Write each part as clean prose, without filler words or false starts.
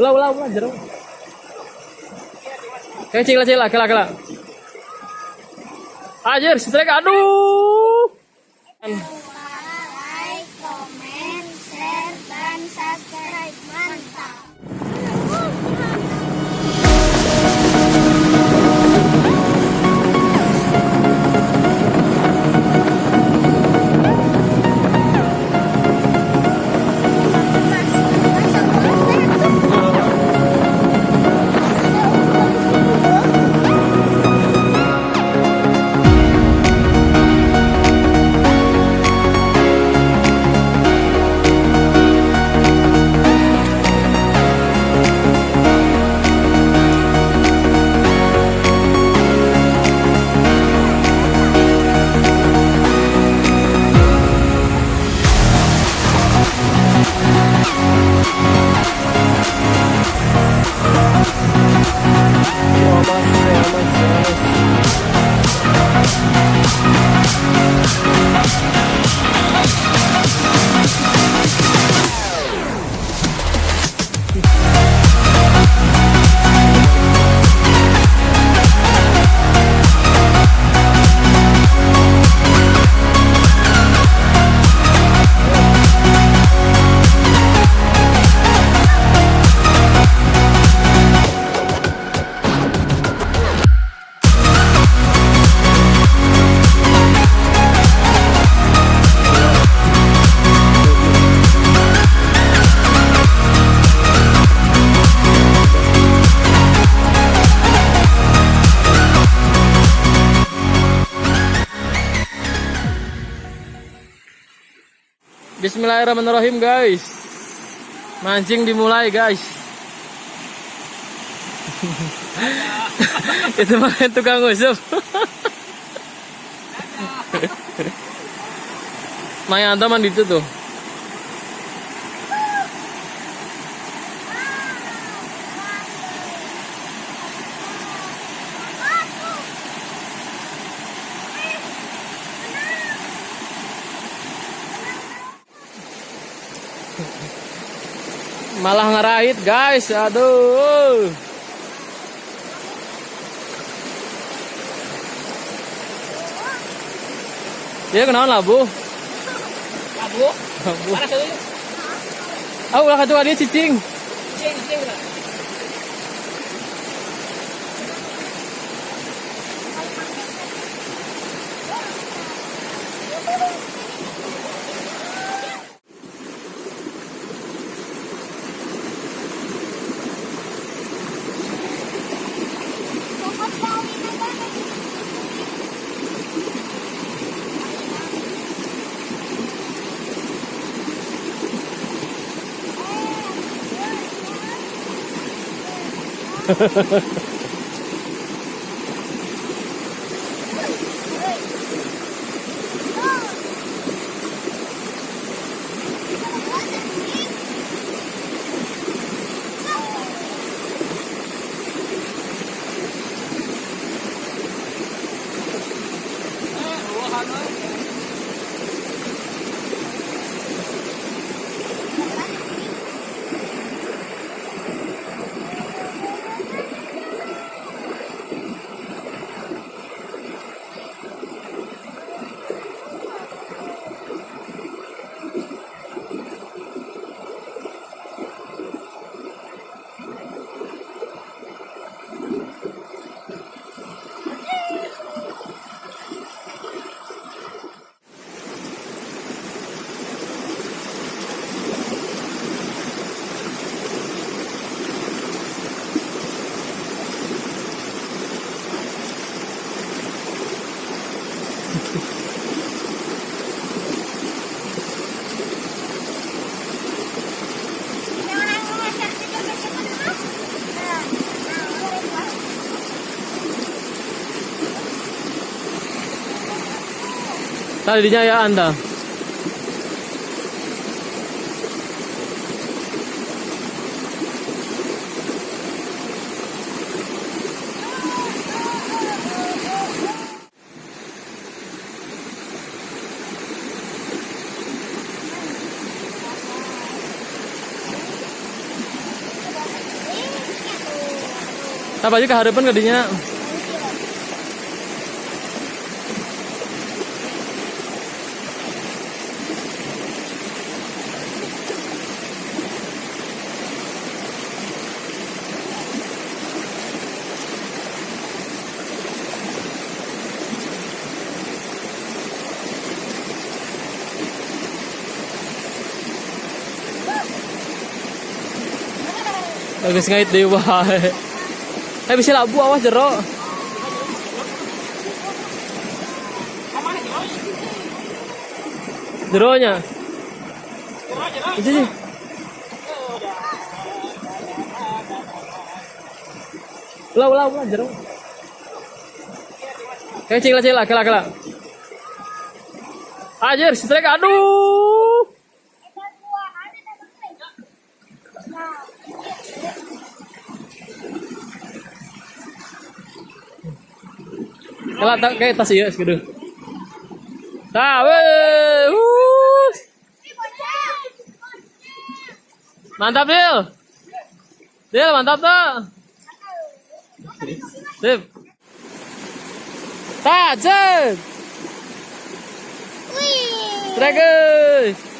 Ulah jero. Kayak cila, kela. Anjir, strike, aduh. Like, komen, share, dan subscribe. Mantap. Bismillahirrahmanirrahim guys. Mancing dimulai guys. Itu makan tukang usup. Main antaman itu tuh. Malah ngerait guys, aduh. Dia kenal labu. Labu? Labu. Mana satu? Ah, ulah kata dia cicing. Cing udah. Tadinya ya Anda. Apa aja keharepan kadinya. Bagus ngait dewa. Bisa labu awas jero. Jeronya. Ini. Ulah jero. Cila. Anjir, strike aduh. Kalau tak kayak tas ya segitu. Tah, weh. Mantap, Dil. Dil, mantap tak? Sip. Tah, cek. Wih. Strike.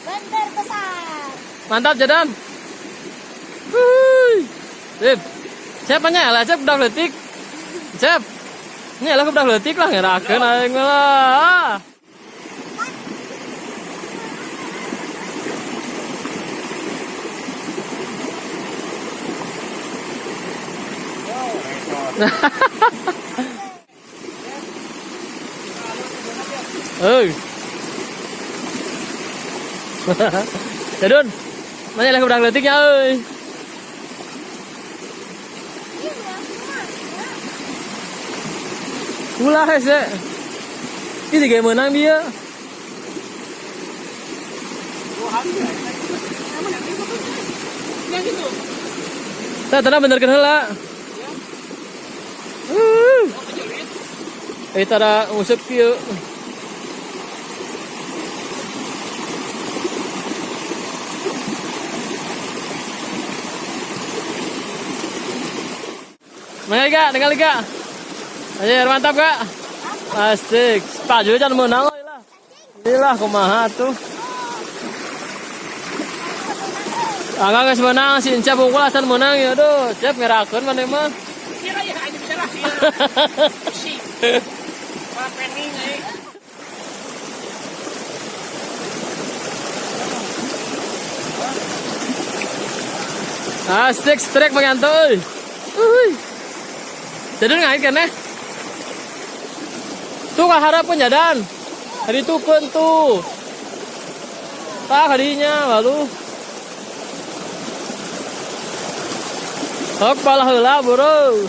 Bener besar. Mantap, Jadan. Wuih. Sip. Siapanya lah, cep udah letik. Cep. Ini lah udah letik lah ngerakeun aing lah. Jadun. Mana lah udah letiknya euy. Ulah hese. Ini game menang dia. Tanah bener kan heula. Tara usap kieu. Mana Liga, dengan Liga. Ayo mantap Kak. Asik. Pak juga jangan menang lah. Inilah kumaha tuh. Angga geus menang si Encap unggul asan menang ya aduh. Cep ngerakeun maneh mah. Kira ya aja bicara. Pening Asik strike bagian tuh euy. Jadi ngait kan tuh kaharapun jadan. Hari tukeun tuh. Tah hadinya lalu. Hok pala heula bro.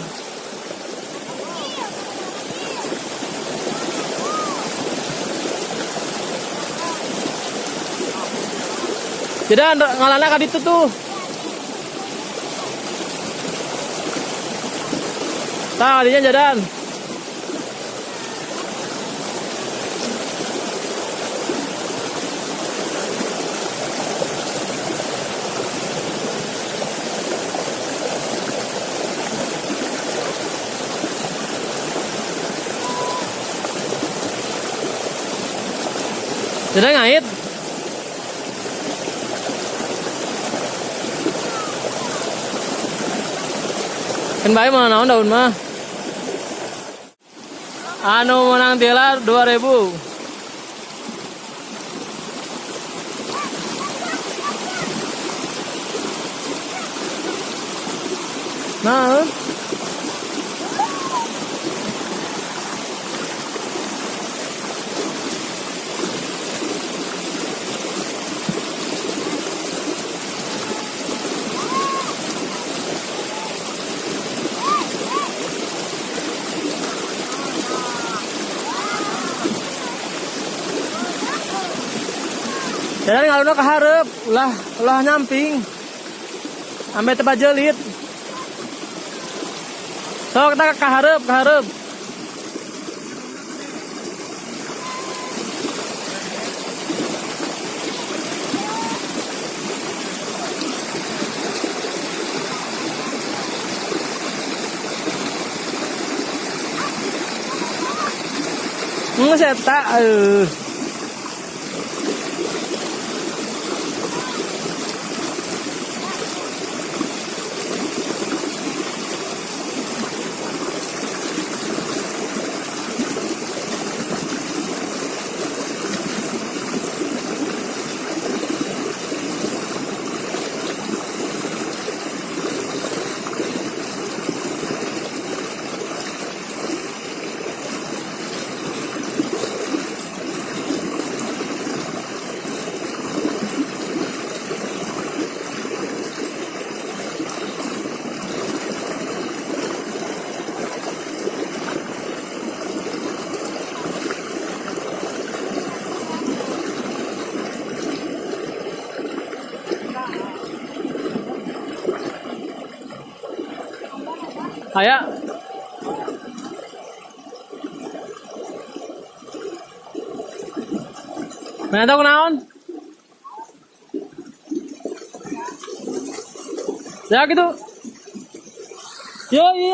Jadan ngalana ka ditu tuh. Tah hadinya jadan. Jadan ngait. Kan bae mah naon daun mah. Anu menang tilar 2000. Nah. Jalan ngaluna ke hareup, ulah nyamping. Sampai tebak jelit. Sok kita ke hareup. Seta. Ayo. Mana tahu kenaon? Ya gitu. Yo iya.